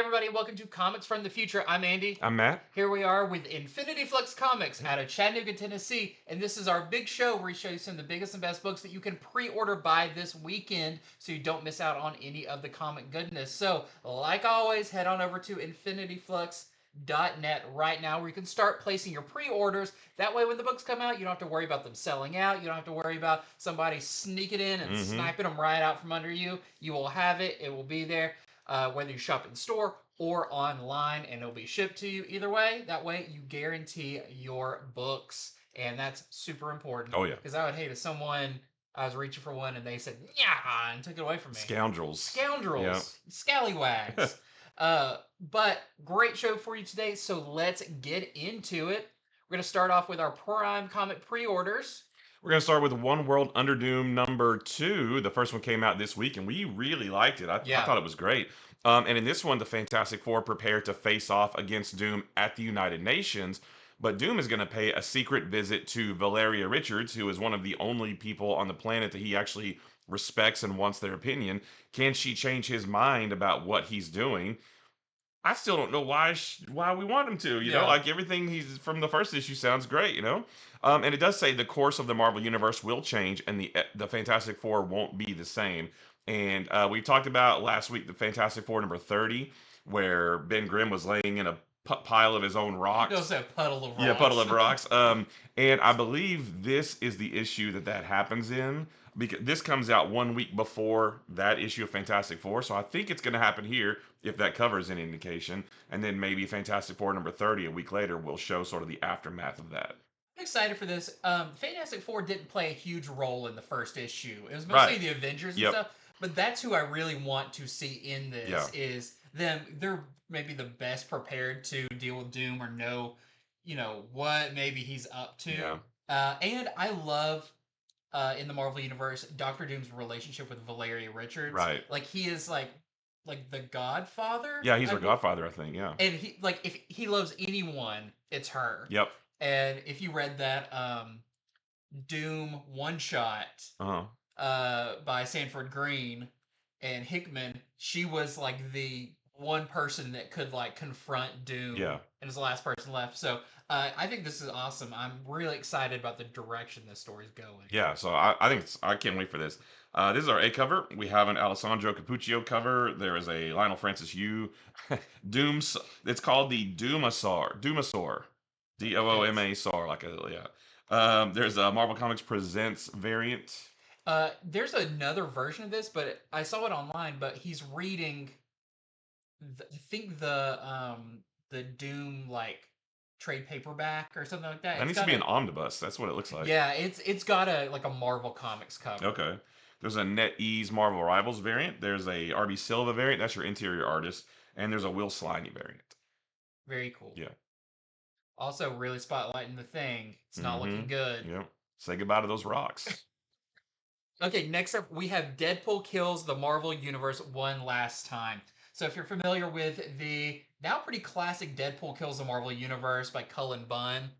everybody, welcome to Comics from the Future. I'm Andy. I'm Matt. Here we are with Infinity Flux Comics out of Chattanooga, Tennessee, and this is our big show where we show you some of the biggest and best books that you can pre-order by this weekend so you don't miss out on any of the comic goodness. So, like always, head on over to infinityflux.net right now where you can start placing your pre-orders. That way when the books come out, you don't have to worry about them selling out. You don't have to worry about somebody sneaking in and sniping them right out from under you. You will have it. It will be there. Whether you shop in store or online, and it'll be shipped to you either way. That way, you guarantee your books, and that's super important. Oh, yeah. Because I would hate if I was reaching for one and they said, yeah, and took it away from me. Scoundrels. Yeah. Scallywags. But great show for you today, so let's get into it. We're going to start off with our Prime Comic pre-orders. We're going to start with One World Under Doom #2. The first one came out this week, and we really liked it. I thought it was great. And in this one, the Fantastic Four prepare to face off against Doom at the United Nations. But Doom is going to pay a secret visit to Valeria Richards, who is one of the only people on the planet that he actually respects and wants their opinion. Can she change his mind about what he's doing? I still don't know why we want him to. You know, like everything he's from the first issue sounds great. And it does say the course of the Marvel Universe will change, and the Fantastic Four won't be the same. And we talked about last week the Fantastic Four #30, where Ben Grimm was laying in a pile of his own rocks. He does that puddle of rocks. Yeah, puddle of rocks. And I believe this is the issue that happens in, because this comes out 1 week before that issue of Fantastic Four. So I think it's going to happen here if that covers any indication. And then maybe Fantastic Four #30 a week later will show sort of the aftermath of that. I'm excited for this. Fantastic Four didn't play a huge role in the first issue. It was mostly the Avengers and stuff. But that's who I really want to see in this is them. They're maybe the best prepared to deal with Doom or know, what maybe he's up to. Yeah. And I love in the Marvel Universe, Doctor Doom's relationship with Valeria Richards. Right. Like he is like the Godfather. Yeah, he's her godfather, I think. Yeah. And he if he loves anyone, it's her. Yep. And if you read that Doom one shot by Sanford Green and Hickman, she was like the one person that could like confront Doom. Yeah. And is the last person left. So I think this is awesome. I'm really excited about the direction this story's going. Yeah, so I can't wait for this. This is our A cover. We have an Alessandro Capuccio cover. There is a Lionel Francis Yu. It's called the Doomasaur. Dooma. There's a Marvel Comics Presents variant. There's another version of this, but I saw it online. But he's reading, I think the Doom like trade paperback or something like that. That needs to be an omnibus. That's what it looks like. Yeah, it's got a Marvel Comics cover. Okay. There's a NetEase Marvel Rivals variant. There's a RB Silva variant. That's your interior artist. And there's a Will Sliney variant. Very cool. Yeah. Also, really spotlighting the Thing. It's not looking good. Yep. Say goodbye to those rocks. Okay, next up, we have Deadpool Kills the Marvel Universe One Last Time. So if you're familiar with the now pretty classic Deadpool Kills the Marvel Universe by Cullen Bunn,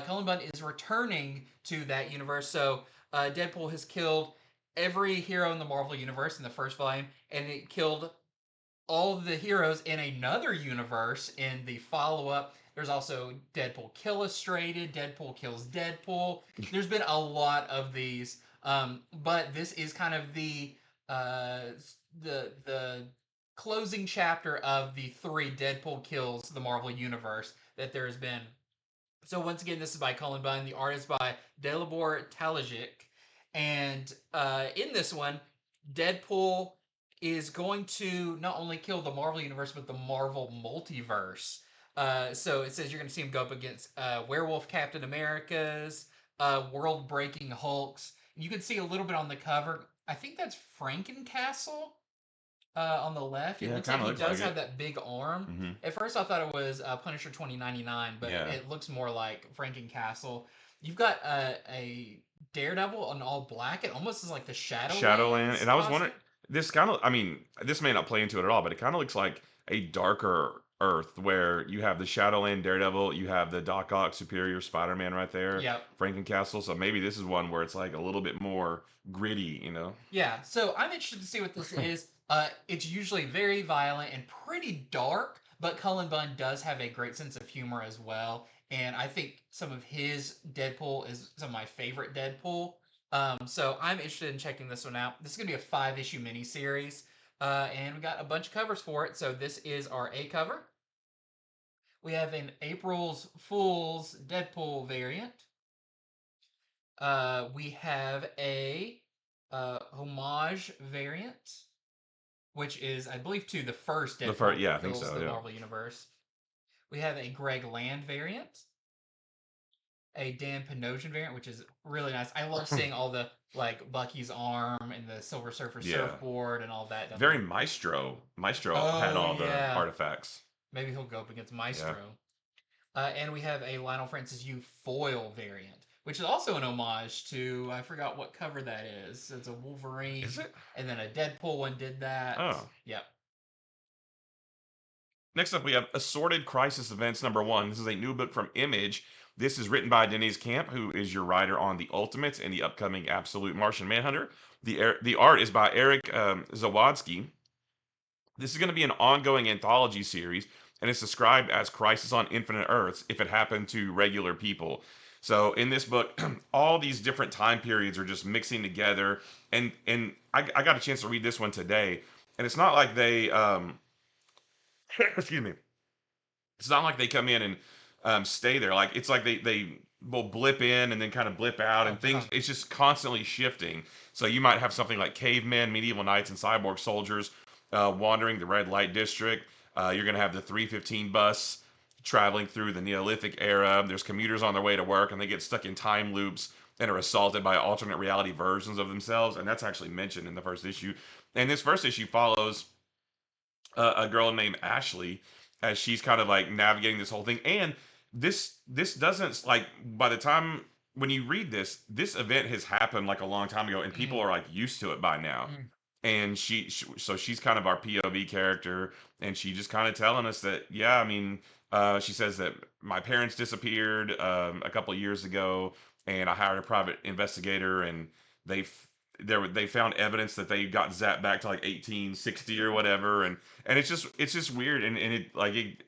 Cullen Bunn is returning to that universe. So Deadpool has killed every hero in the Marvel Universe in the first volume, and it killed all of the heroes in another universe in the follow-up. There's also Deadpool Killustrated, Deadpool Kills Deadpool. There's been a lot of these, but this is kind of the closing chapter of the 3 Deadpool Kills the Marvel Universe that there has been. So once again, this is by Cullen Bunn. The art is by Dalibor Talajic. And in this one, Deadpool is going to not only kill the Marvel Universe, but the Marvel Multiverse. So it says you're going to see him go up against Werewolf Captain Americas, World-Breaking Hulks. You can see a little bit on the cover. I think that's Frankencastle on the left. It looks like he does have that big arm. At first I thought it was Punisher 2099, but it looks more like Frankencastle. You've got a Daredevil in all black. It almost is like the Shadowland. And I was wondering, this may not play into it at all, but it kind of looks like a darker Earth where you have the Shadowland Daredevil, you have the Doc Ock Superior Spider-Man right there, Frankencastle. So maybe this is one where it's like a little bit more gritty, Yeah, so I'm interested to see what this is. It's usually very violent and pretty dark, but Cullen Bunn does have a great sense of humor as well. And I think some of his Deadpool is some of my favorite Deadpool. So I'm interested in checking this one out. This is going to be a 5-issue miniseries, and we got a bunch of covers for it. So this is our A cover. We have an April's Fool's Deadpool variant. We have a homage variant, which is, I believe, to the first Deadpool Yeah, I think Kills so. the Yeah. Marvel Universe. We have a Greg Land variant, a Dan Panosian variant, which is really nice. I love seeing all the like Bucky's arm and the Silver Surfer Yeah. surfboard and all that. Very Maestro. Maestro had Oh all the yeah, artifacts. maybe he'll go up against Yeah. Maestro. And we have a Lionel Francis Yu foil variant, which is also an homage to, I forgot what cover that is. It's a Wolverine. Is it? And then a Deadpool one did that. Oh. Yep. Next up, we have Assorted Crisis Events #1. This is a new book from Image. This is written by Denise Camp, who is your writer on the Ultimates and the upcoming Absolute Martian Manhunter. The art is by Eric Zawodzki. This is going to be an ongoing anthology series, and it's described as Crisis on Infinite Earths if it happened to regular people. So in this book, all these different time periods are just mixing together, and I got a chance to read this one today, and it's not like they excuse me, it's not like they come in and stay there. Like it's like they will blip in and then kind of blip out, and things. It's just constantly shifting. So you might have something like cavemen, medieval knights, and cyborg soldiers wandering the red light district. You're gonna have the 315 bus traveling through the Neolithic era. There's commuters on their way to work, and they get stuck in time loops and are assaulted by alternate reality versions of themselves. And that's actually mentioned in the first issue. And this first issue follows a girl named Ashley as she's kind of like navigating this whole thing. And this doesn't like by the time when you read this event has happened like a long time ago, and people are like used to it by now. And so she's kind of our POV character, and she just kind of telling us that yeah, I mean, she says that my parents disappeared a couple of years ago, and I hired a private investigator, and they they found evidence that they got zapped back to like 1860 or whatever, and it's just weird, and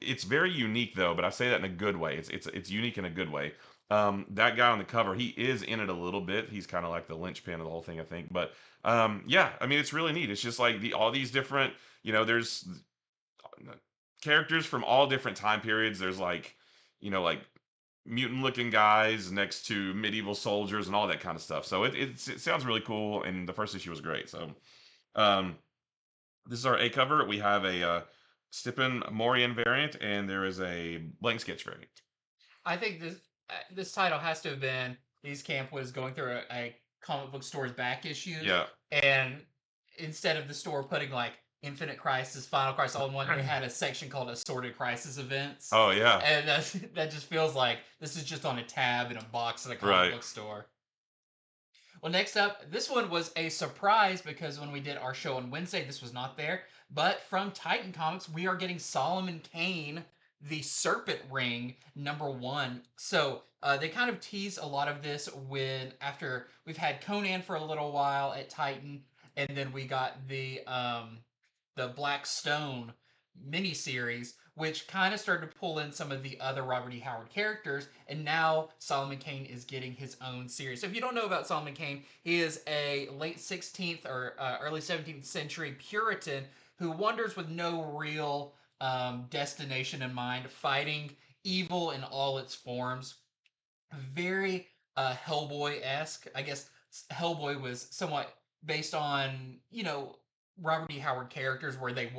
it's very unique though, but I say that in a good way. It's unique in a good way. That guy on the cover, he is in it a little bit. He's kind of like the linchpin of the whole thing, I think. But yeah, I mean, it's really neat. It's just like all these different, there's characters from all different time periods. There's like mutant looking guys next to medieval soldiers and all that kind of stuff. So it sounds really cool, and the first issue was great. So um, this is our A cover. We have a Stippen Morian variant, and there is a blank sketch variant. I think this title has to have been Denise Camp was going through a comic book store's back issues. Yeah. And instead of the store putting like Infinite Crisis, Final Crisis all in one, they had a section called Assorted Crisis Events. Oh yeah. And that just feels like this is just on a tab in a box at a comic book store. Well, next up, this one was a surprise because when we did our show on Wednesday, this was not there. But from Titan Comics, we are getting Solomon Kane, the Serpent Ring #1. So they kind of tease a lot of this after we've had Conan for a little while at Titan, and then we got the Black Stone miniseries, which kind of started to pull in some of the other Robert E. Howard characters, and now Solomon Kane is getting his own series. So if you don't know about Solomon Kane, he is a late 16th or early 17th century Puritan who wanders with no real destination in mind, fighting evil in all its forms. Very Hellboy-esque. I guess Hellboy was somewhat based on, Robert E. Howard characters where they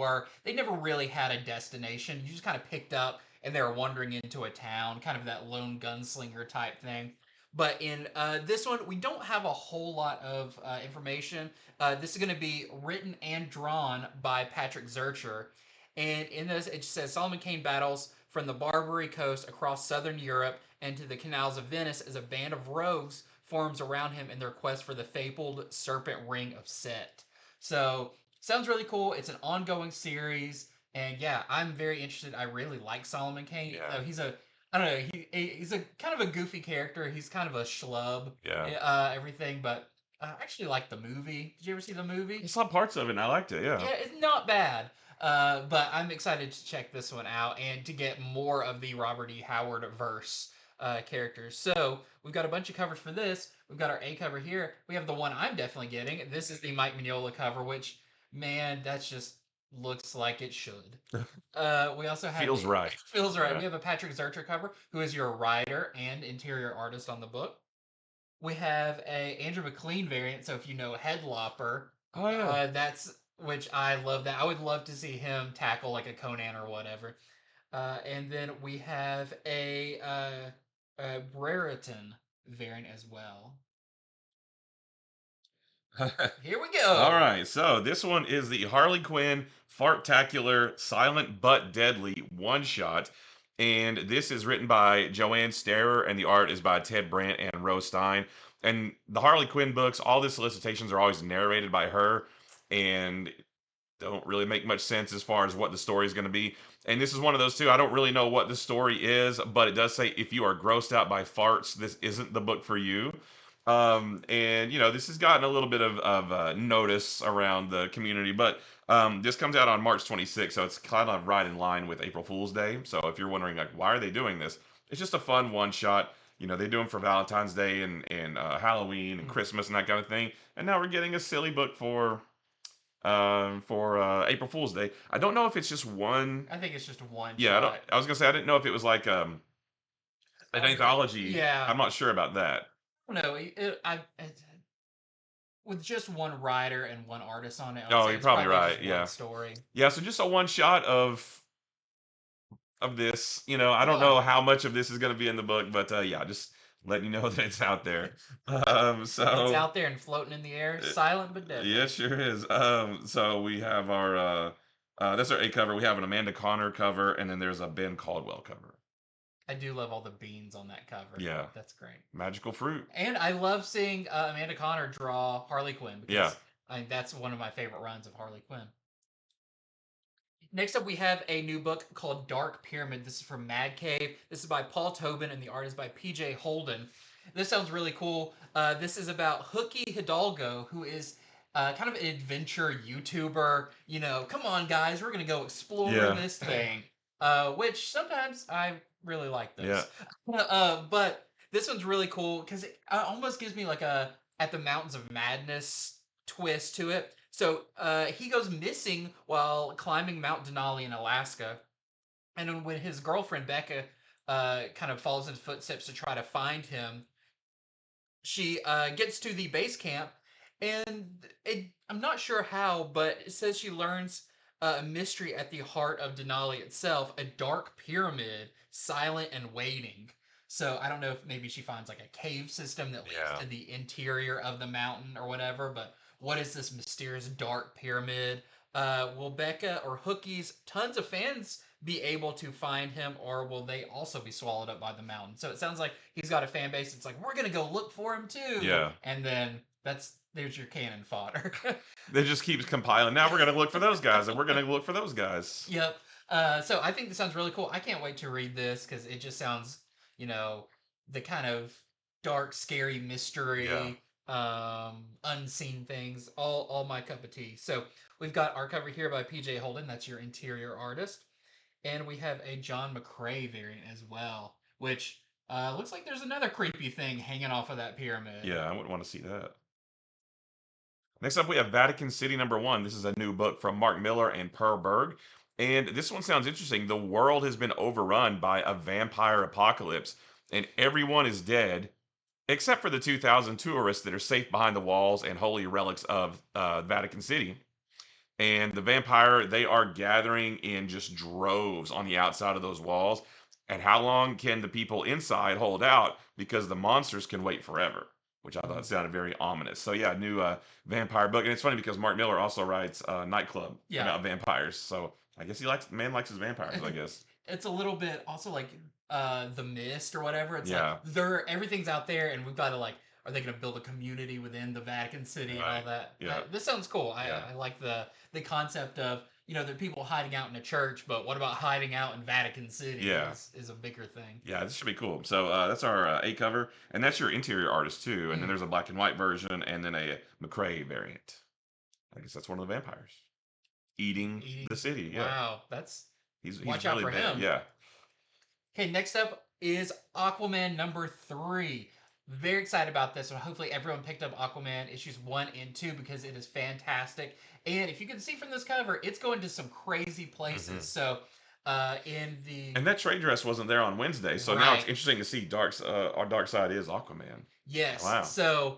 never really had a destination. You just kind of picked up and they were wandering into a town, kind of that lone gunslinger type thing. But in this one, we don't have a whole lot of information. This is going to be written and drawn by Patrick Zurcher. And in this, it says Solomon Kane battles from the Barbary coast across southern Europe and to the canals of Venice as a band of rogues forms around him in their quest for the fabled Serpent Ring of Set. So sounds really cool. It's an ongoing series, and yeah, I'm very interested. I really like Solomon Kane. Yeah. He's I don't know, he's a kind of a goofy character. He's kind of a schlub. Yeah. Everything, but I actually like the movie. Did you ever see the movie? I saw parts of it and I liked it. Yeah. Yeah, it's not bad. But I'm excited to check this one out and to get more of the Robert E. Howard verse characters. So we've got a bunch of covers for this. We've got our A cover here. We have the one I'm definitely getting. This is the Mike Mignola cover, which, man, that's just looks like it should. We also have Feels right. feels right. Yeah. We have a Patrick Zercher cover, who is your writer and interior artist on the book. We have a Andrew McLean variant. So if you know Headlopper, Oh yeah. that's which I love that. I would love to see him tackle like a Conan or whatever. And then we have a Brereton variant as well. Here we All go. right, so this one is the Harley Quinn Fartacular Silent But Deadly one shot. And this is written by Joanne Starer, and the art is by Ted Brandt and Rose Stein. And the Harley Quinn books, all the solicitations are always narrated by her, and don't really make much sense as far as what the story is going to be. And this is one of those too. I don't really know what the story is, but it does say if you are grossed out by farts, this isn't the book for you. And this has gotten a little bit of notice around the community, but this comes out on March 26th, so it's kind of right in line with April Fool's Day. So if you're wondering like why are they doing this, it's just a fun one shot. They do them for Valentine's Day and Halloween and Christmas and that kind of thing. And now we're getting a silly book for April Fool's Day. I don't know if it's just one. I think it's just a one Yeah, shot. I was gonna say I didn't know if it was like an anthology. Yeah. I'm not sure about that. No, with just one writer and one artist on it, I would Oh, say you're it's probably probably right. just Yeah, one story. yeah. So just a one shot of this. I don't Yeah. know how much of this is gonna be in the book, but yeah, just letting you know that it's out there. It's So out there and floating in the air, silent but deadly. yeah, sure is. So we have our that's our A cover. We have an Amanda Connor cover, and then there's a Ben Caldwell cover. I do love all the beans on that cover. Yeah, That's great. magical fruit. And I love seeing Amanda Connor draw Harley Quinn Yeah. because that's one of my favorite runs of Harley Quinn. Next up, we have a new book called Dark Pyramid. This is from Mad Cave. This is by Paul Tobin, and the art is by PJ Holden. This sounds really cool. This is about Hooky Hidalgo, who is kind of an adventure YouTuber. Come on, guys, we're going to go explore Yeah. this thing. Which sometimes I really like those. Yeah. But this one's really cool because it almost gives me like a At the Mountains of Madness twist to it. So he goes missing while climbing Mount Denali in Alaska. And then when his girlfriend Becca kind of follows in his footsteps to try to find him, she gets to the base camp, and I'm not sure how, but it says she learns a mystery at the heart of Denali itself, a dark pyramid, silent and waiting. So I don't know if maybe she finds like a cave system that leads to the interior of the mountain or whatever, but what is this mysterious dark pyramid? Will Becca or Hookie's tons of fans be able to find him, or will they also be swallowed up by the mountain? So it sounds like he's got a fan base. It's like we're gonna go look for him too. Yeah. And then there's your cannon fodder. They just keeps compiling. Now we're gonna look for those guys, and we're gonna look for those guys. Yep. So I think this sounds really cool. I can't wait to read this because it just sounds, the kind of dark, scary mystery, unseen things, all my cup of tea. So we've got our cover here by PJ Holden. That's your interior artist. And we have a John McCrae variant as well, which looks like there's another creepy thing hanging off of that pyramid. Yeah, I wouldn't want to see that. Next up, we have Vatican City #1. This is a new book from Mark Miller and Per Berg. And this one sounds interesting. The world has been overrun by a vampire apocalypse, and everyone is dead except for the 2,000 tourists that are safe behind the walls and holy relics of Vatican City. And the vampire, they are gathering in just droves on the outside of those walls. And how long can the people inside hold out? Because the monsters can wait forever, which I thought sounded very ominous. So yeah, new vampire book, and it's funny because Mark Miller also writes Nightclub about vampires. So I guess likes his vampires. I guess it's a little bit also like The Mist or whatever. It's Yeah. like everything's out there, and we've got to are they going to build a community within the Vatican City and all that? Yeah. This sounds cool. Yeah. I like the concept of there are people hiding out in a church, but what about hiding out in Vatican City? Yeah. Is a bigger thing. Yeah, this should be cool. So that's our A cover, and that's your interior artist too. And then there's a black and white version, and then a McCrae variant. I guess that's one of the vampires eating Eating. the city. Yeah, Wow, he's watch out really for bad. him. Yeah. Okay, next up is Aquaman number 3. Very excited about this one. Hopefully everyone picked up Aquaman issues 1 and 2 because it is fantastic. And if you can see from this cover, it's going to some crazy places. So in the And that trade dress wasn't there on Wednesday, so now it's right. interesting to see our Dark Side is Aquaman. Yes. Wow. So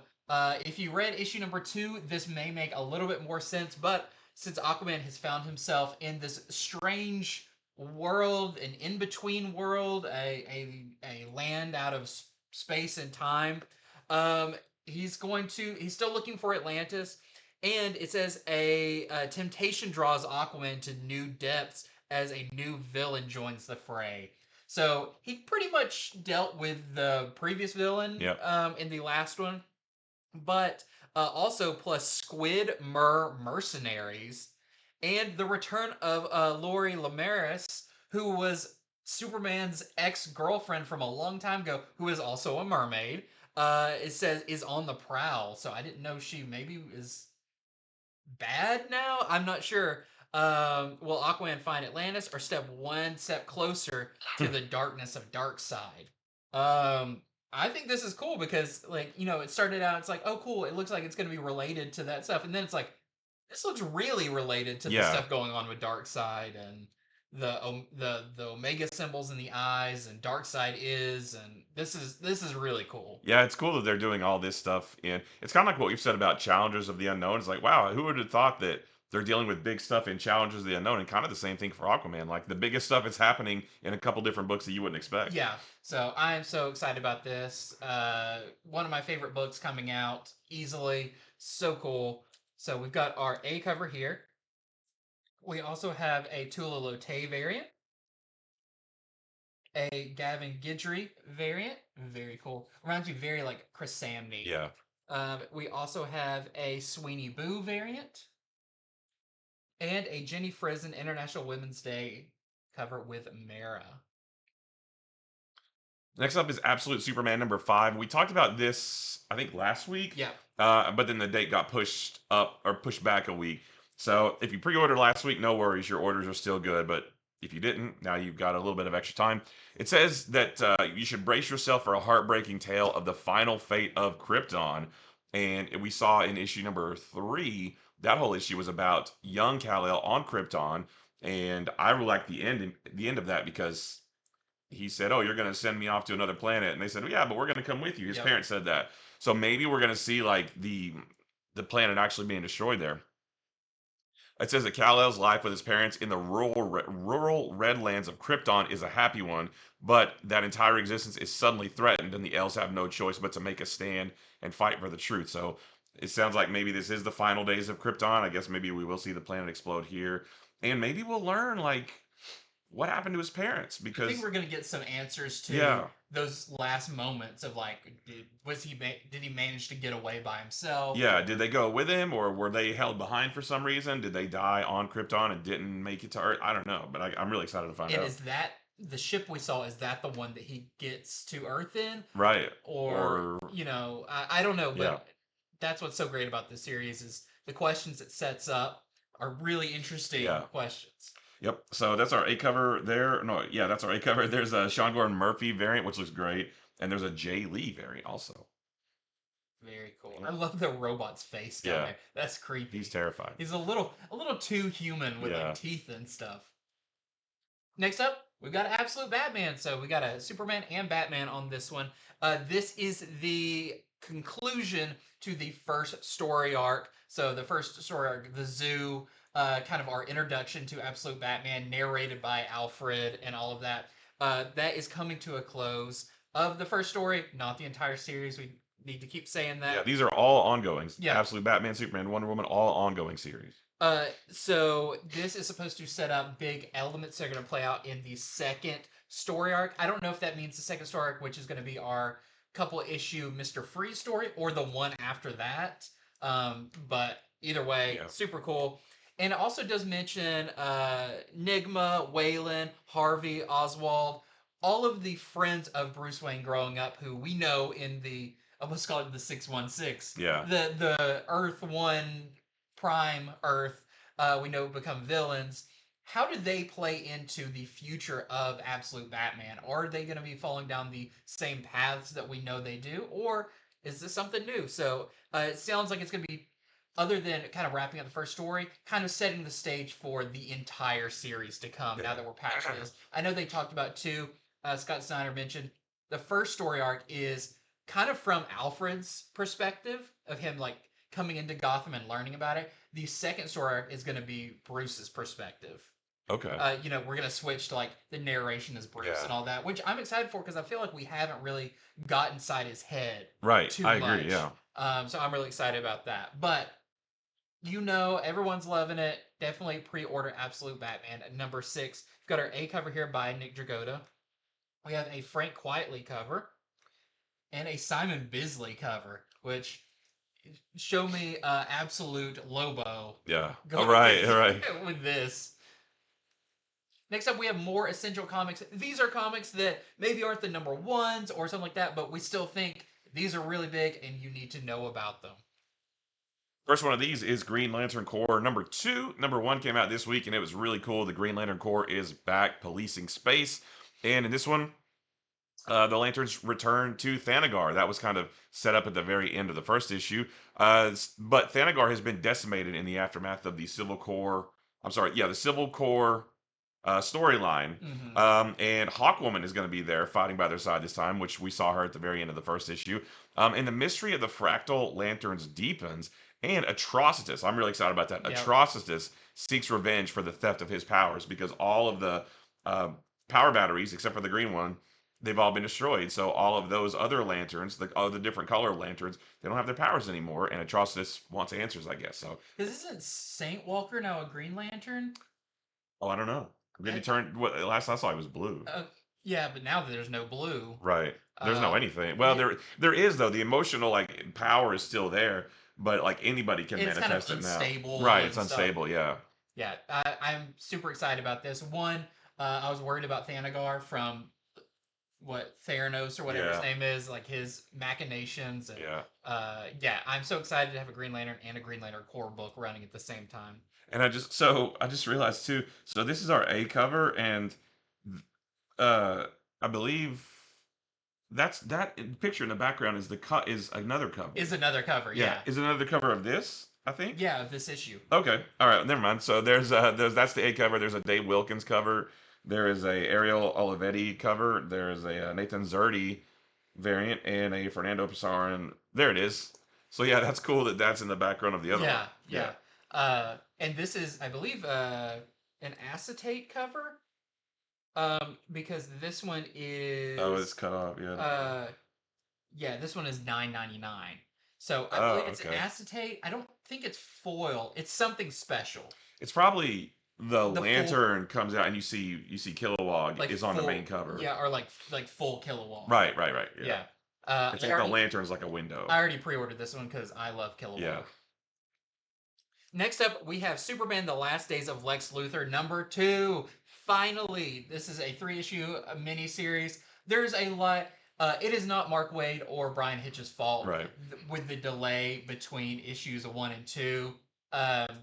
if you read issue number 2, this may make a little bit more sense. But since Aquaman has found himself in this strange world, an in-between world, a land out of space and time, he's still looking for Atlantis. And it says a temptation draws Aquaman to new depths as a new villain joins the fray. So he pretty much dealt with the previous villain in the last one, but also plus Squid mercenaries and the return of Lori Lamaris, who was Superman's ex-girlfriend from a long time ago, who is also a mermaid. It says is on the prowl, so I didn't know she maybe is bad now. I'm not sure. Will Aquaman find Atlantis or step one step closer to the darkness of Darkseid? I think this is cool because, like, it started out, it's like, oh, cool, it looks like it's going to be related to that stuff. And then it's like, this looks really related to the Yeah. stuff going on with Darkseid and the Omega symbols in the eyes and Darkseid and this is really cool. Yeah, it's cool that they're doing all this stuff in. It's kind of like what you've said about Challengers of the Unknown. It's like, wow, who would have thought that they're dealing with big stuff in Challengers of the Unknown, and kind of the same thing for Aquaman. Like the biggest stuff is happening in a couple different books that you wouldn't expect. Yeah, so I am so excited about this. One of my favorite books coming out easily. So cool. So we've got our A cover here. We also have a Tula Lotte variant, a Gavin Guidry variant. Very cool. Reminds me very like Chris Samney. Yeah. We also have a Sweeney Boo variant and a Jenny Frison International Women's Day cover with Mara. Next up is Absolute Superman number 5. We talked about this, I think, last week. Yeah. But then the date got pushed up or pushed back a week. So if you pre-ordered last week, no worries, your orders are still good. But if you didn't, now you've got a little bit of extra time. It says that you should brace yourself for a heartbreaking tale of the final fate of Krypton. And we saw in issue number 3, that whole issue was about young Kal-El on Krypton. And I really like the end of that because he said, "Oh, you're going to send me off to another planet," and they said, well, "Yeah, but we're going to come with you." His parents said that, so maybe we're going to see like the planet actually being destroyed there. It says that Kal-El's life with his parents in the rural redlands of Krypton is a happy one, but that entire existence is suddenly threatened, and the elves have no choice but to make a stand and fight for the truth. So it sounds like maybe this is the final days of Krypton. I guess maybe we will see the planet explode here, and maybe we'll learn like what happened to his parents, because I think we're gonna get some answers to those last moments of like, did he manage to get away by himself? Yeah, did they go with him, or were they held behind for some reason? Did they die on Krypton and didn't make it to Earth? I don't know, but I'm really excited to find out. And is that the ship we saw? Is that the one that he gets to Earth in? Right. Or I don't know, but that's what's so great about this series is the questions it sets up are really interesting questions. Yep. So that's our A cover there. No, yeah, that's our A cover. There's a Sean Gordon Murphy variant, which looks great, and there's a Jay Lee variant also. Very cool. I love the robot's face down there. That's creepy. He's terrified. He's a little too human with like teeth and stuff. Next up, we've got Absolute Batman. So we got a Superman and Batman on this one. This is the conclusion to the first story arc. So the first story arc, the zoo, kind of our introduction to Absolute Batman, narrated by Alfred and all of that. That is coming to a close of the first story, not the entire series. We need to keep saying that. Yeah, these are all ongoing. Yeah. Absolute Batman, Superman, Wonder Woman, all ongoing series. So this is supposed to set up big elements that are going to play out in the second story arc. I don't know if that means the second story arc, which is going to be our couple issue Mr. Freeze story, or the one after that. But either way, super cool. And it also does mention Nigma, Waylon, Harvey, Oswald, all of the friends of Bruce Wayne growing up who we know in the, let's call it the 616, Yeah. the Earth 1 Prime Earth, we know become villains. How do they play into the future of Absolute Batman? Are they going to be falling down the same paths that we know they do? Or is this something new? So it sounds like it's going to be, other than kind of wrapping up the first story, kind of setting the stage for the entire series to come now that we're past this. I know they talked about too, Scott Snyder mentioned the first story arc is kind of from Alfred's perspective of him like coming into Gotham and learning about it. The second story arc is going to be Bruce's perspective. Okay. We're going to switch to like the narration as Bruce Yeah. and all that, which I'm excited for because I feel like we haven't really got inside his head Right. too I much. agree. Yeah. So I'm really excited about that. But everyone's loving it. Definitely pre-order Absolute Batman at number 6. We've got our A cover here by Nick Dragotta. We have a Frank Quitely cover and a Simon Bisley cover, which show me Absolute Lobo. Yeah. All right. All right. With this. Next up, we have more Essential Comics. These are comics that maybe aren't the number ones or something like that, but we still think these are really big and you need to know about them. First one of these is Green Lantern Corps number 2. Number 1 came out this week, and it was really cool. The Green Lantern Corps is back policing space. And in this one, the Lanterns return to Thanagar. That was kind of set up at the very end of the first issue. But Thanagar has been decimated in the aftermath of the Civil Corps. The Civil Corps storyline. And Hawkwoman is going to be there fighting by their side this time, which we saw her at the very end of the first issue. And the mystery of the Fractal Lanterns deepens, and Atrocitus, I'm really excited about that. Yep. Atrocitus seeks revenge for the theft of his powers because all of the power batteries, except for the green one, they've all been destroyed. So all of those other lanterns, all the different color lanterns, they don't have their powers anymore, and Atrocitus wants answers, I guess. So isn't Saint Walker now a Green Lantern? Oh, I don't know. Did he turn? What last I saw, he was blue. Yeah, but now that there's no blue, right? There's no anything. Well, there is though. The emotional like power is still there, but like anybody can manifest kind of it unstable now. Right? It's unstable. Yeah. Yeah, I'm super excited about this. One, I was worried about Thanagar from what Theranos or whatever his name is, like his machinations. And, I'm so excited to have a Green Lantern and a Green Lantern Corps book running at the same time. And I just realized too. So this is our A cover, and I believe that picture in the background is another cover. Is another cover? Yeah. Is another cover of this? I think. Yeah, of this issue. Okay. All right. Never mind. So there's that's the A cover. There's a Dave Wilkins cover. There is a Ariel Olivetti cover. There is a Nathan Zerdy variant and a Fernando Pasarin. There it is. So yeah, that's cool that that's in the background of the other one. Yeah. And this is, I believe, an acetate cover. Because this one is. Oh, it's cut off. Yeah. This one is $9.99. So I believe it's an acetate. I don't think it's foil. It's something special. It's probably the lantern comes out and you see Kilowog like is on the main cover. Yeah, or like full Kilowog. Right. Yeah. It's like the lantern's like a window. I already pre-ordered this one because I love Kilowog. Yeah. Next up, we have Superman: The Last Days of Lex Luthor number 2. Finally, this is a 3-issue miniseries. There's a lot. It is not Mark Waid or Brian Hitch's fault with the delay between issues 1 and 2.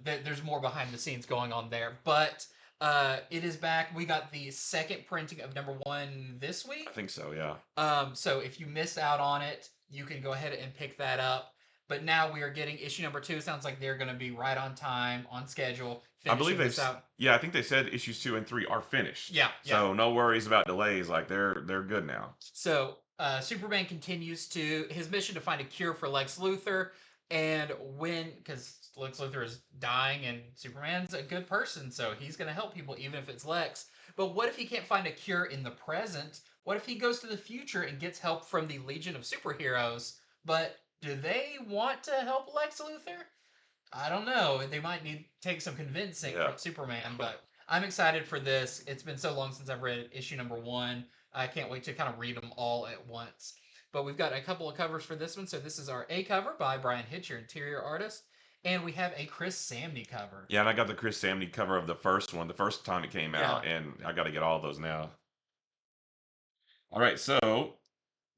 There's more behind the scenes going on there, but it is back. We got the second printing of number 1 this week. I think so, yeah. So if you missed out on it, you can go ahead and pick that up. But now we are getting issue number 2. Sounds like they're going to be right on time, on schedule. I believe I think they said issues 2 and 3 are finished. Yeah. So no worries about delays. Like they're good now. So Superman continues his mission to find a cure for Lex Luthor, and because Lex Luthor is dying, and Superman's a good person, so he's going to help people even if it's Lex. But what if he can't find a cure in the present? What if he goes to the future and gets help from the Legion of Superheroes? But do they want to help Lex Luthor? I don't know. They might need to take some convincing from Superman, but I'm excited for this. It's been so long since I've read issue number 1. I can't wait to kind of read them all at once. But we've got a couple of covers for this one. So this is our A cover by Brian Hitch, your interior artist. And we have a Chris Samney cover. Yeah, and I got the Chris Samney cover of the first one, the first time it came out, and I got to get all those now. All right, so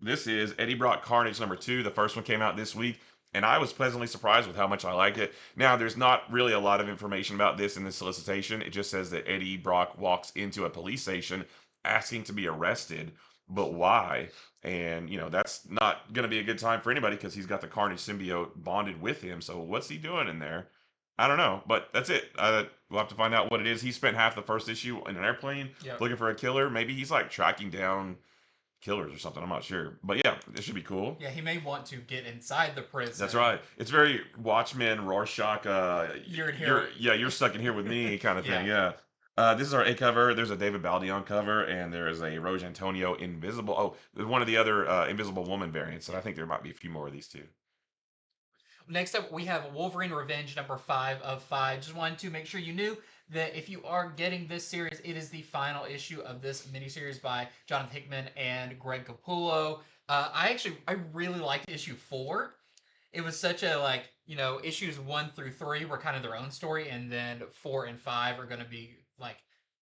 this is Eddie Brock Carnage #2. The first one came out this week, and I was pleasantly surprised with how much I liked it. Now, there's not really a lot of information about this in the solicitation. It just says that Eddie Brock walks into a police station asking to be arrested, but why? And, that's not going to be a good time for anybody because he's got the Carnage symbiote bonded with him. So, what's he doing in there? I don't know, but that's it. We'll have to find out what it is. He spent half the first issue in an airplane looking for a killer. Maybe he's like tracking down killers or something. I'm not sure, but yeah, this should be cool. Yeah, he may want to get inside the prison. That's right. It's very Watchmen, Rorschach. You're in here. You're stuck in here with me, kind of thing. Yeah. This is our A cover. There's a David Baldeon cover, and there is a Roge Antonio Invisible. Oh, there's one of the other Invisible Woman variants, and I think there might be a few more of these too. Next up, we have Wolverine Revenge #5 of 5. Just wanted to make sure you knew that if you are getting this series, it is the final issue of this miniseries by Jonathan Hickman and Greg Capullo. I really liked issue 4. It was such a, issues 1 through 3 were kind of their own story, and then 4 and 5 are going to be,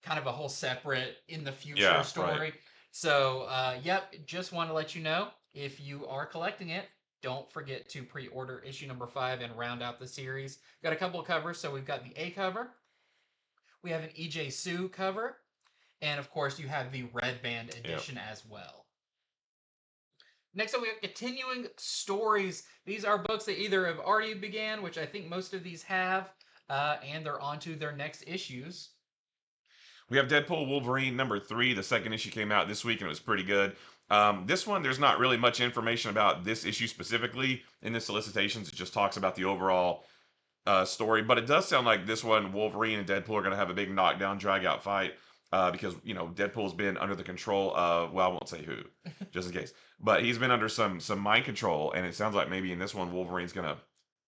kind of a whole separate, in the future story. Right. So, just want to let you know, if you are collecting it, don't forget to pre-order issue #5 and round out the series. Got a couple of covers, so we've got the A cover. We have an EJ Sue cover. And, of course, you have the Red Band edition as well. Next up, we have continuing stories. These are books that either have already began, which I think most of these have, and they're on to their next issues. We have Deadpool Wolverine #3. The second issue came out this week, and it was pretty good. This one, there's not really much information about this issue specifically in the solicitations. It just talks about the overall story. But it does sound like this one, Wolverine and Deadpool are going to have a big knockdown, drag-out fight. Because, Deadpool's been under the control of, well, I won't say who, just in case. But he's been under some mind control, and it sounds like maybe in this one, Wolverine's going to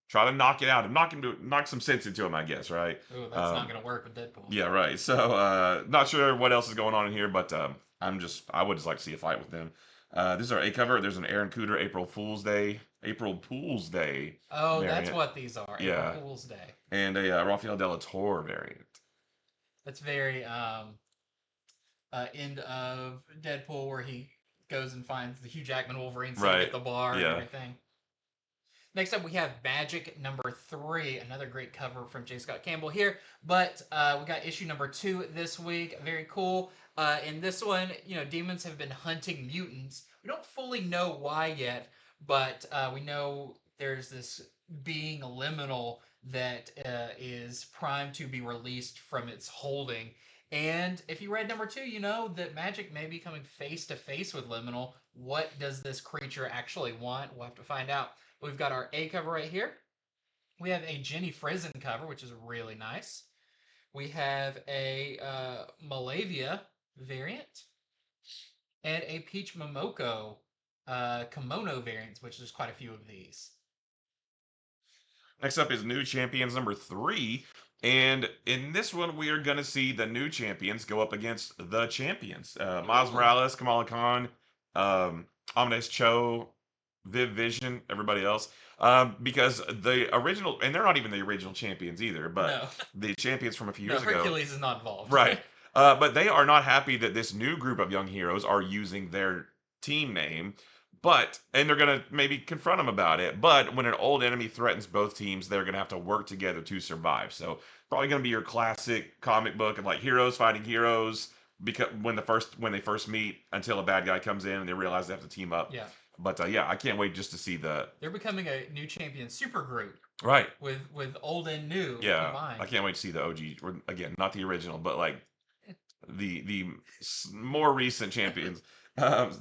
try to knock it out and knock some sense into him, I guess, right? Ooh, that's not going to work with Deadpool. Yeah, right. So, not sure what else is going on in here, but I would just like to see a fight with them. This is our A cover. There's an Aaron Cooter April Fool's Day Oh, variant. that's what these are. Yeah. April Fool's Day. And a Rafael de la Torre variant. That's very end of Deadpool, where he goes and finds the Hugh Jackman Wolverine sitting at the bar and everything. Next up, we have Magik #3, another great cover from J. Scott Campbell here. But we got issue #2 this week. Very cool. In this one, demons have been hunting mutants. We don't fully know why yet, but we know there's this being liminal that is primed to be released from its holding. And if you read #2, you know that Magik may be coming face to face with Liminal. What does this creature actually want? We'll have to find out. We've got our A cover right here. We have a Jenny Frizen cover, which is really nice. We have a Malavia variant. And a Peach Momoko kimono variant, which there's quite a few of these. Next up is New Champions #3. And in this one, we are going to see the new champions go up against the champions. Miles Morales, Kamala Khan, Amadeus Cho, Viv Vision, everybody else. Because the original, and they're not even the original champions either, but the champions from a few years ago. Hercules is not involved. Right. But they are not happy that this new group of young heroes are using their team name. And they're going to maybe confront them about it. But when an old enemy threatens both teams, they're going to have to work together to survive. So probably going to be your classic comic book of like heroes fighting heroes because when they first meet until a bad guy comes in and they realize they have to team up. Yeah. But I can't wait just to see They're becoming a new champion super group. Right. With old and new combined. I can't wait to see the OG, or again, not the original, but like the more recent champions.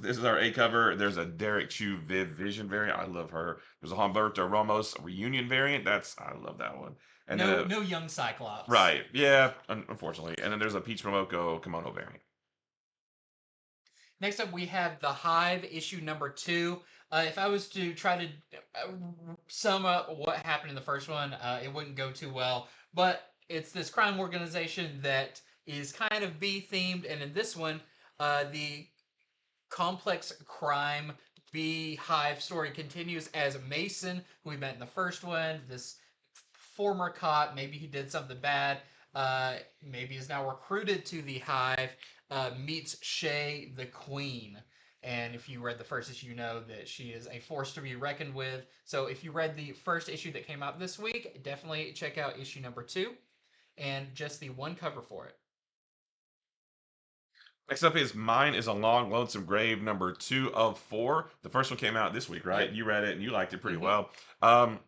This is our A cover. There's a Derek Chu Viv Vision variant. I love her. There's a Humberto Ramos reunion variant. I love that one. And no young Cyclops. Right. Yeah, unfortunately. And then there's a Peach Momoko kimono variant. Next up, we have the Hive issue #2. If I was to try to sum up what happened in the first one, it wouldn't go too well. But it's this crime organization that is kind of B-themed, and in this one, the complex crime Hive story continues as Mason, who we met in the first one, this former cop. Maybe he did something bad. Maybe is now recruited to the Hive. Meets Shay the Queen. And if you read the first issue, you know that she is a force to be reckoned with. So if you read the first issue that came out this week, definitely check out issue number 2 and just the one cover for it. Next up is Mine is a Long Lonesome Grave, number 2 of 4. The first one came out this week, right? Yep. You read it and you liked it pretty Mhm. well.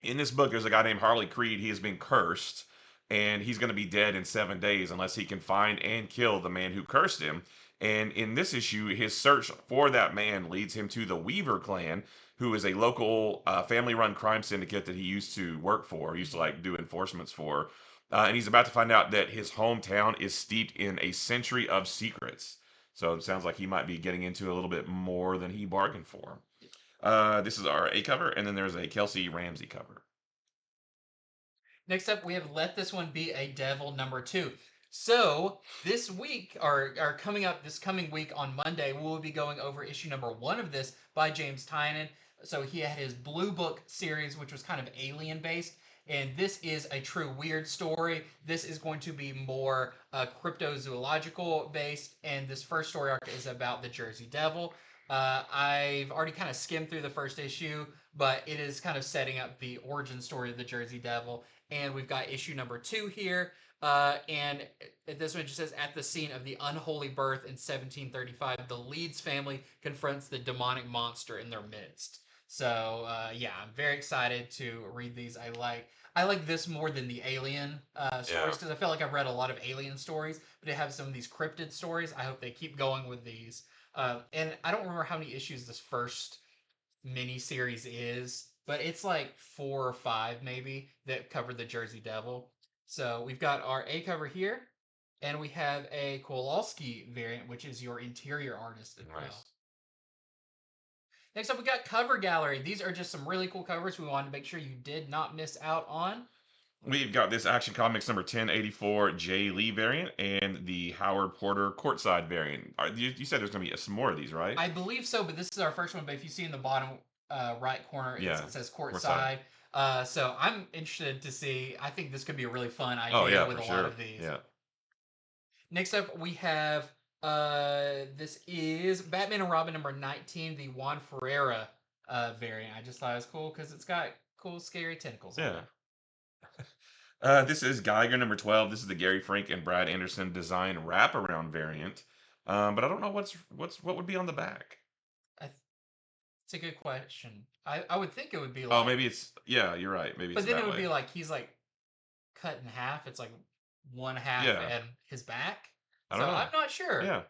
In this book, there's a guy named Harley Creed. He has been cursed, and he's going to be dead in 7 days unless he can find and kill the man who cursed him. And in this issue, his search for that man leads him to the Weaver clan, who is a local family-run crime syndicate that he used to work for, used to like do enforcements for. And he's about to find out that his hometown is steeped in a century of secrets. So it sounds like he might be getting into a little bit more than he bargained for. This is our A cover, and then there's a Kelsey Ramsey cover. Next up, we have Let This One Be a Devil number 2. So this week, or coming up this coming week on Monday, we will be going over issue number 1 of this by James Tynion. So he had his Blue Book series, which was kind of alien based, and this is a true weird story. This is going to be more cryptozoological based, and this first story arc is about the Jersey Devil. I've already kind of skimmed through the first issue, but it is kind of setting up the origin story of the Jersey Devil. And we've got issue number 2 here. And this one just says, at the scene of the unholy birth in 1735, the Leeds family confronts the demonic monster in their midst. So yeah, I'm very excited to read these. I like this more than the Alien stories because I felt like I've read a lot of Alien stories, but they have some of these cryptid stories. I hope they keep going with these. And I don't remember how many issues this first mini series is, but it's like 4 or 5 maybe that cover the Jersey Devil. So we've got our A cover here, and we have a Kowalski variant, which is your interior artist as well. Next up, we got Cover Gallery. These are just some really cool covers we wanted to make sure you did not miss out on. We've got this Action Comics number 1084 Jay Lee variant and the Howard Porter Courtside variant. You said there's going to be some more of these, right? I believe so, but this is our first one. But if you see in the bottom right corner, it says Courtside. So I'm interested to see. I think this could be a really fun idea with a lot of these. Yeah. Next up, we have this is Batman and Robin number 19, the Juan Ferreira variant. I just thought it was cool because it's got cool, scary tentacles. Yeah. This is Geiger number 12. This is the Gary Frank and Brad Anderson design wraparound variant. But I don't know what would be on the back. It's a good question. I would think it would be like. Oh, maybe it's you're right. Maybe. But then it would be like he's like cut in half. It's like one half and his back. I don't know. I'm not sure. Yeah.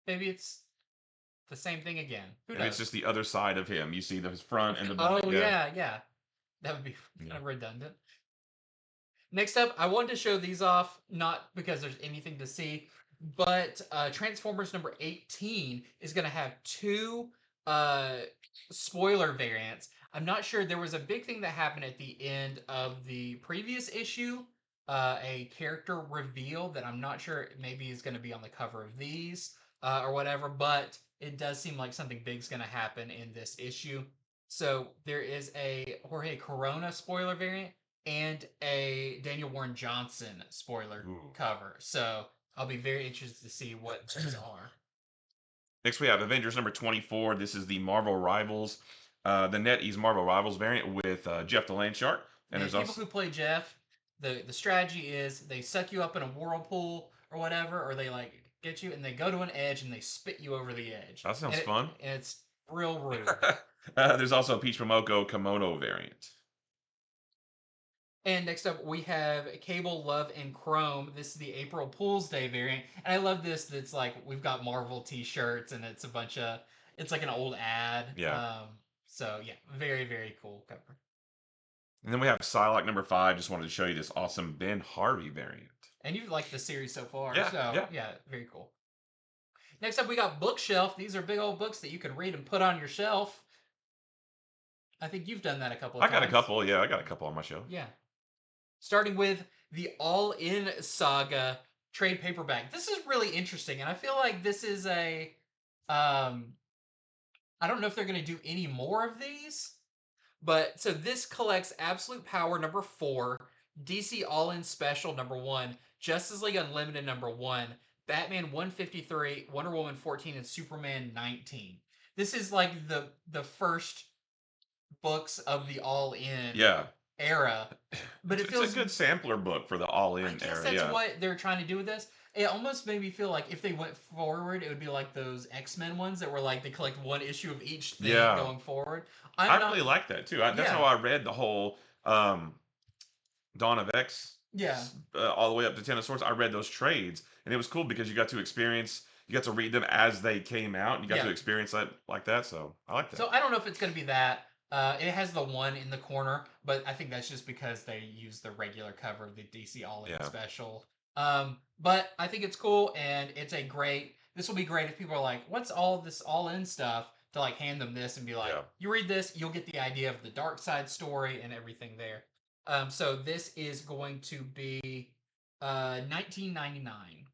Maybe it's the same thing again. Maybe it's just the other side of him. You see his front and the back. Oh yeah. That would be kind of redundant. Next up, I wanted to show these off, not because there's anything to see, but Transformers number 18 is going to have 2 spoiler variants. I'm not sure. There was a big thing that happened at the end of the previous issue, a character reveal that I'm not sure maybe is going to be on the cover of these or whatever, but it does seem like something big's going to happen in this issue. So there is a Jorge Corona spoiler variant and a Daniel Warren Johnson spoiler cover. So I'll be very interested to see what these are. Next, we have Avengers number 24. This is the Marvel Rivals, the NetEase Marvel Rivals variant with Jeff the Landshark. And there's people who play Jeff, the strategy is they suck you up in a whirlpool or whatever, or they like get you and they go to an edge and they spit you over the edge. That sounds fun. And it's real rude. There's also a Peach Momoko Kimono variant. And next up, we have Cable, Love, and Chrome. This is the April Fool's Day variant. And I love this. It's like we've got Marvel t-shirts and it's a bunch of, it's like an old ad. Yeah. So yeah, very, very cool cover. And then we have Psylocke number 5. Just wanted to show you this awesome Ben Harvey variant. And you've liked the series so far. Yeah, so yeah, very cool. Next up, we got Bookshelf. These are big old books that you can read and put on your shelf. I think you've done that a couple of times. I got a couple. Yeah, I got a couple on my shelf. Yeah. Starting with the In Saga trade paperback. This is really interesting, and I feel like this is a I don't know if they're going to do any more of these, But so this collects Absolute Power number 4, DC All In Special number 1, Justice League Unlimited number 1, Batman 153, Wonder Woman 14, and Superman 19. This is like the first books of the All In Yeah. era, but it It's a feels. good sampler book for the I all-in guess era. that's Yeah. what they're trying to do with this. It almost made me feel like if they went forward, it would be like those X-Men ones that were like they collect one issue of each thing Yeah. going forward. I I'm really not. like that too. That's how Yeah, I read the whole Dawn of X yeah, all the way up to Ten of Swords. I read those trades, and it was cool because you got to read them as they came out, and you got yeah. to experience that like that. So I like that. So I don't know if it's going to be that. It has the one in the corner, but I think that's just because they use the regular cover of the DC All In Yeah. special. But I think it's cool, and it's a great. This will be great if people are like, "What's all this All In stuff?" To like hand them this and be like, Yeah. "You read this, you'll get the idea of the Dark Side story and everything there." So this is going to be 1999.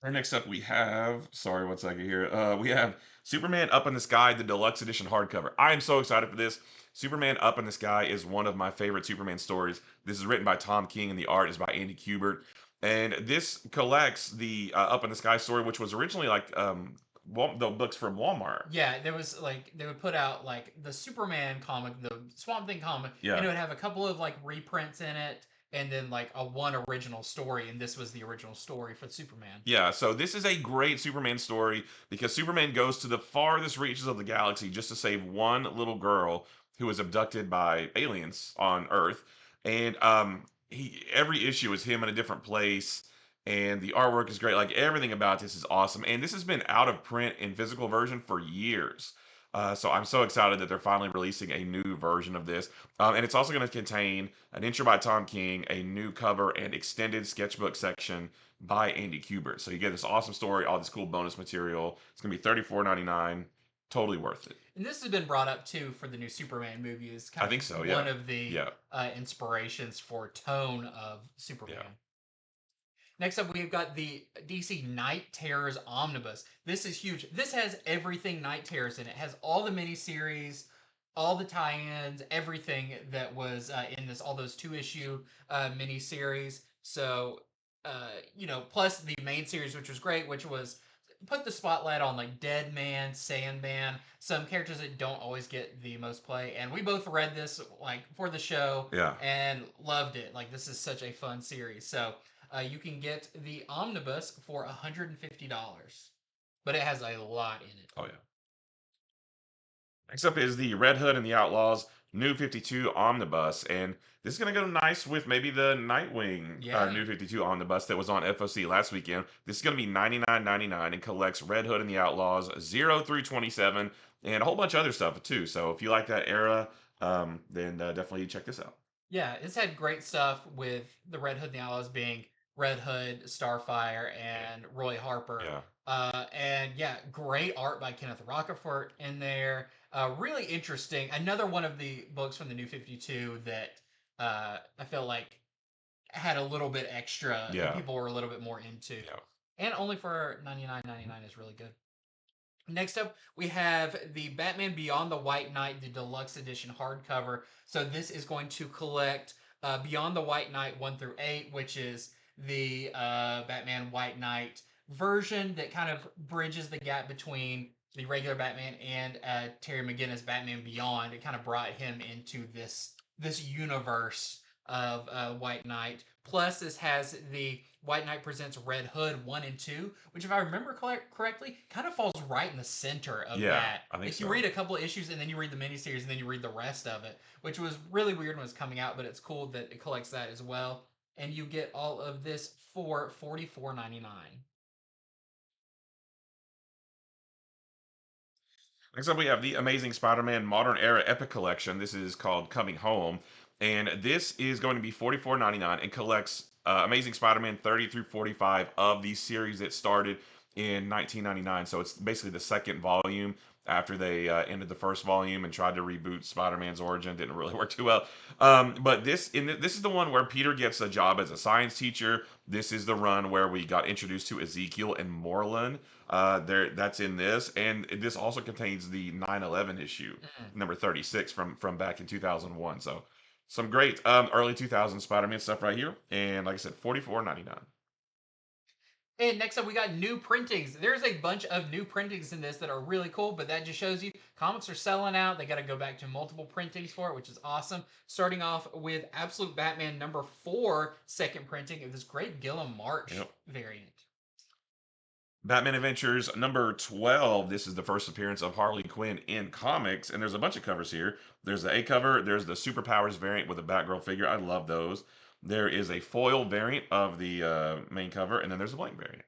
Next up, we have. Sorry, one second here. We have Superman Up in the Sky, the deluxe edition hardcover. I am so excited for this. Superman Up in the Sky is one of my favorite Superman stories. This is written by Tom King, and the art is by Andy Kubert. And this collects the Up in the Sky story, which was originally like the books from Walmart. Yeah, there was like they would put out like the Superman comic, the Swamp Thing comic, and Yeah. it would have a couple of like reprints in it, and then like a one original story, and this was the original story for Superman. Yeah, so this is a great Superman story because Superman goes to the farthest reaches of the galaxy just to save one little girl who was abducted by aliens on Earth. And he every issue is him in a different place, and the artwork is great. Like everything about this is awesome. And this has been out of print in physical version for years. So I'm so excited that they're finally releasing a new version of this. And it's also going to contain an intro by Tom King, a new cover, and extended sketchbook section by Andy Kubert. So you get this awesome story, all this cool bonus material. It's gonna be $34.99. Totally worth it. And this has been brought up too for the new Superman movie. Is I kind think so. of Yeah. one of the Yeah. inspirations for tone of Superman. Yeah. Next up, we've got the DC Night Terrors Omnibus. This is huge. This has everything Night Terrors in it. It has all the miniseries, all the tie-ins, everything that was in this, all those 2-issue miniseries. So, plus the main series, which was great, which was put the spotlight on like Dead Man, Sandman, some characters that don't always get the most play. And we both read this like for the show Yeah. and loved it. Like this is such a fun series. So you can get the omnibus for $150, but it has a lot in it. Oh yeah. Next up is the Red Hood and the Outlaws New 52 Omnibus, and this is gonna go nice with maybe the Nightwing Yeah. New 52 Omnibus that was on FOC last weekend. This is gonna be $99.99 and collects Red Hood and the Outlaws 0 through 27 and a whole bunch of other stuff too. So if you like that era, then definitely check this out. Yeah, it's had great stuff with the Red Hood and the Outlaws being Red Hood, Starfire, and Roy Harper. Yeah. And yeah, great art by Kenneth Rocafort in there. Really interesting. Another one of the books from the New 52 that I felt like had a little bit extra that Yeah. people were a little bit more into. Yeah. And only for $99.99 is really good. Next up, we have the Batman Beyond the White Knight, the deluxe edition hardcover. So this is going to collect Beyond the White Knight 1 through 8, which is the Batman White Knight version that kind of bridges the gap between the regular Batman and Terry McGinnis Batman Beyond. It kind of brought him into this universe of White Knight. Plus, this has the White Knight Presents Red Hood 1 and 2, which, if I remember correctly, kind of falls right in the center of that. I think like, you so. read a couple of issues, and then you read the miniseries, and then you read the rest of it, which was really weird when it was coming out, but it's cool that it collects that as well. And you get all of this for $44.99. Next up, we have the Amazing Spider-Man Modern Era Epic Collection. This is called Coming Home, and this is going to be $44.99 and collects Amazing Spider-Man 30 through 45 of the series that started in 1999. So it's basically the second volume after they ended the first volume and tried to reboot Spider-Man's origin. Didn't really work too well. But this is the one where Peter gets a job as a science teacher. This is the run where we got introduced to Ezekiel and Moreland. That's in this, and this also contains the 9/11 issue, number 36 from back in 2001. So some great early 2000 Spider-Man stuff right here, and like I said, 44.99. And next up, we got new printings. There's a bunch of new printings in this that are really cool, but that just shows you comics are selling out. They got to go back to multiple printings for it, which is awesome. Starting off with Absolute Batman number 4, second printing of this great Gilliam March variant. Batman Adventures number 12. This is the first appearance of Harley Quinn in comics, and there's a bunch of covers here. There's the A cover, there's the Superpowers variant with a Batgirl figure. I love those. There is a foil variant of the main cover, and then there's a blank variant.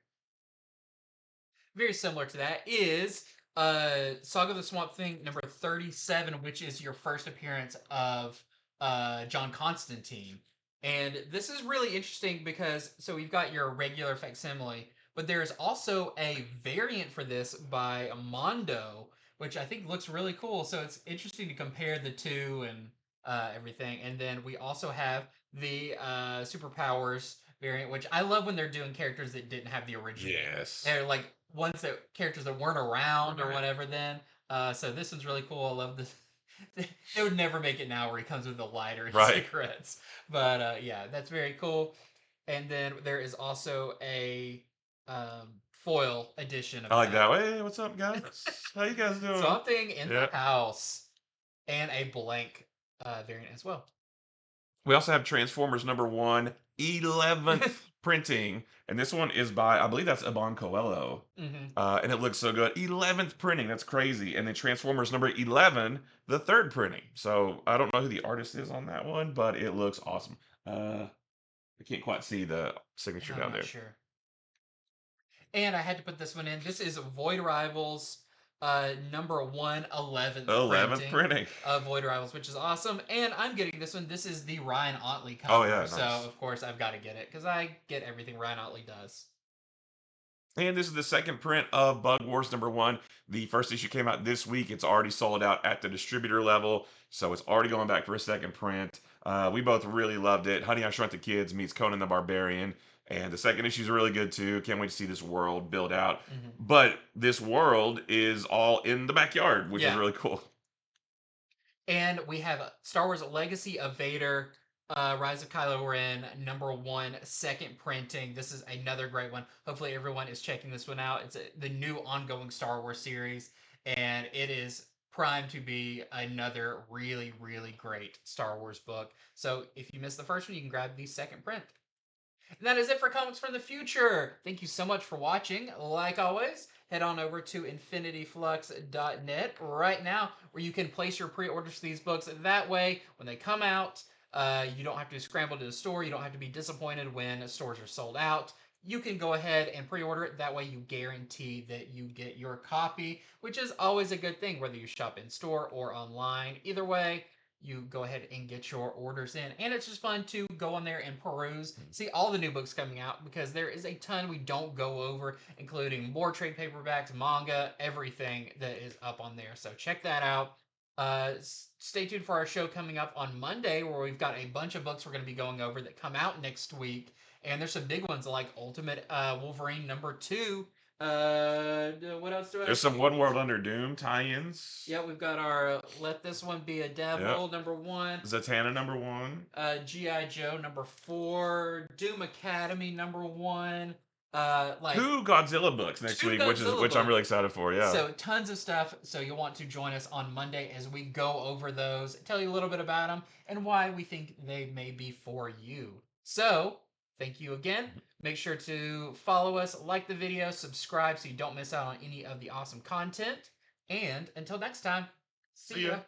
Very similar to that is Saga of the Swamp Thing number 37, which is your first appearance of John Constantine. And this is really interesting because so we've got your regular facsimile, but there's also a variant for this by Mondo, which I think looks really cool. So it's interesting to compare the two and everything. And then we also have the Superpowers variant, which I love when they're doing characters that didn't have the original. Yes. They're like ones that characters that weren't around or whatever then. So this one's really cool. I love this. They would never make it now where he comes with a lighter and cigarettes. But yeah, that's very cool. And then there is also a foil edition of I like that. Hey, what's up, guys? How you guys doing? Something in the house. And a blank variant as well. We also have Transformers number 1, 11th printing. And this one is by, I believe that's Iban Coelho. And it looks so good. 11th printing. That's crazy. And then Transformers number 11, the third printing. So I don't know who the artist is on that one, but it looks awesome. I can't quite see the signature down there. Sure. And I had to put this one in. This is Void Rivals number 1, 11th printing of Void Rivals, which is awesome. And I'm getting this one. This is the Ryan Otley cover. Oh, yeah, nice. So, of course, I've got to get it because I get everything Ryan Otley does. And this is the second print of Bug Wars number 1. The first issue came out this week. It's already sold out at the distributor level, so it's already going back for a second print. We both really loved it. Honey, I Shrunk the Kids meets Conan the Barbarian. And the second issue is really good too. Can't wait to see this world build out. But this world is all in the backyard, which is really cool. And we have Star Wars Legacy of Vader, Rise of Kylo Ren, number 1, second printing. This is another great one. Hopefully everyone is checking this one out. It's the new ongoing Star Wars series, and it is primed to be another really, really great Star Wars book. So if you missed the first one, you can grab the second print. And that is it for Comics from the Future. Thank you so much for watching. Like always, head on over to infinityflux.net right now where you can place your pre-orders for these books. That way, when they come out, you don't have to scramble to the store. You don't have to be disappointed when stores are sold out. You can go ahead and pre-order it. That way you guarantee that you get your copy, which is always a good thing, whether you shop in store or online. Either way, you go ahead and get your orders in. And it's just fun to go on there and peruse, see all the new books coming out, because there is a ton we don't go over, including more trade paperbacks, manga, everything that is up on there. So check that out. Stay tuned for our show coming up on Monday, where we've got a bunch of books we're going to be going over that come out next week. And there's some big ones like Ultimate Wolverine number 2. What else do I? There's some One World Under Doom tie-ins. Yeah, we've got our Let This One Be a Devil number 1. Zatanna number 1. G.I. Joe number 4. Doom Academy number 1. 2 Godzilla books next week, which I'm really excited for. Yeah. So tons of stuff. So you'll want to join us on Monday as we go over those, tell you a little bit about them, and why we think they may be for you. So thank you again. Make sure to follow us, like the video, subscribe so you don't miss out on any of the awesome content. And until next time, see ya.